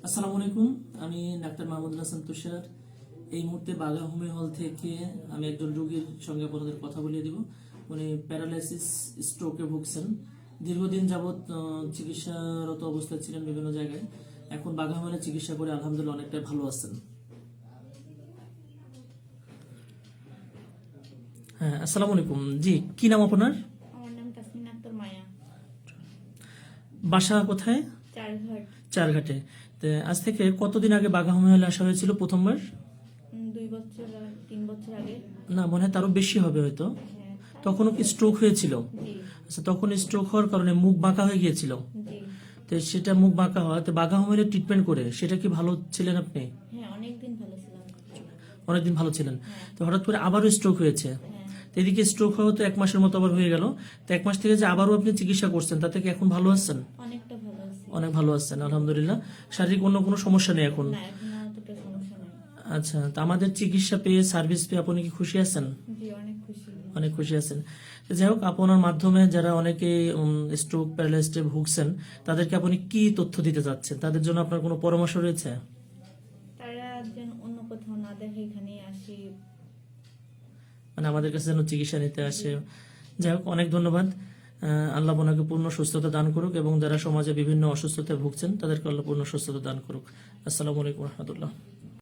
আসসালামু আলাইকুম। আমি ডাক্তার মাহমুদুল হাসান তুষার। এই মুহূর্তে বাঘা হোমিও হল থেকে আমি একজন রোগীর সঙ্গে আপনাদের কথা বলিয়ে দিব। উনি প্যারালাইসিস স্ট্রোকে ভুগছেন। দীর্ঘদিন যাবৎ চিকিৎসারত অবস্থায় ছিলেন বিভিন্ন জায়গায়। এখন বাঘা হোমিওতে চিকিৎসা করে আলহামদুলিল্লাহ অনেকটাই ভালো আছেন। হ্যাঁ, আসসালামু আলাইকুম। জি, কি নাম আপনার? আমার নাম তাসমিন আক্তার মায়া। বাসা কোথায়? চারঘাট। চারঘাটে। তো আজ থেকে কতদিন আগে বাঘা হোমিও হলে আসা হয়েছিল প্রথমবার? 2 বছর 3 বছর আগে। না, মনে হয় তারও বেশি হবে হয়তো। হ্যাঁ। তখনও কি স্ট্রোক হয়েছিল? জি আচ্ছা, তখন স্ট্রোক হওয়ার কারণে মুখ বাঁকা হয়ে গিয়েছিল। জি। তো সেটা মুখ বাঁকা হয়, তো বাঘা হোমিওর ট্রিটমেন্ট করে সেটা কি ভালো ছিলেন আপনি? হ্যাঁ, অনেকদিন ভালো ছিলাম। অনেকদিন ভালো ছিলেন। হ্যাঁ তো হঠাৎ করে আবারও স্ট্রোক হয়েছে। হ্যাঁ। তো এদিকে স্ট্রোক হওয়া তো 1 মাসের মতো আবার হয়ে গেল। তো 1 মাস থেকে যে আবারও আপনি চিকিৎসা করছেন, তাতে কি এখন ভালো আছেন? অনেকটা ভালো আছি। অনেক ভালো আছেন আলহামদুলিল্লাহ। শারীরিক অন্য কোনো সমস্যা নেই এখন? না, এখন অতটা সমস্যা নাই। আচ্ছা, তো আমাদের চিকিৎসা পেয়ে, সার্ভিস পেয়ে আপনি কি খুশি আছেন? জি, অনেক খুশি। অনেক খুশি আছেন। তো যাই হোক, আপনার মাধ্যমে যারা অনেকে স্ট্রোক প্যারালাইসিসে ভুগছেন, তাদেরকে আপনি কি তথ্য দিতে চাচ্ছেন? তাদের জন্য আপনার কোনো পরামর্শ রয়েছে? তারা যেন অন্য কোথাও না দেখে এখানেই আসি। মানে আমাদের কাছে যেন চিকিৎসা নিতে আসে। যাই হোক, অনেক ধন্যবাদ। আল্লাহ ওনাকে পূর্ণ সুস্থতা দান করুক, এবং যারা সমাজে বিভিন্ন অসুস্থতায় ভুগছেন তাদেরকে আল্লাহ পূর্ণ সুস্থতা দান করুক। আসসালামু আলাইকুম রহমতুল্লাহ।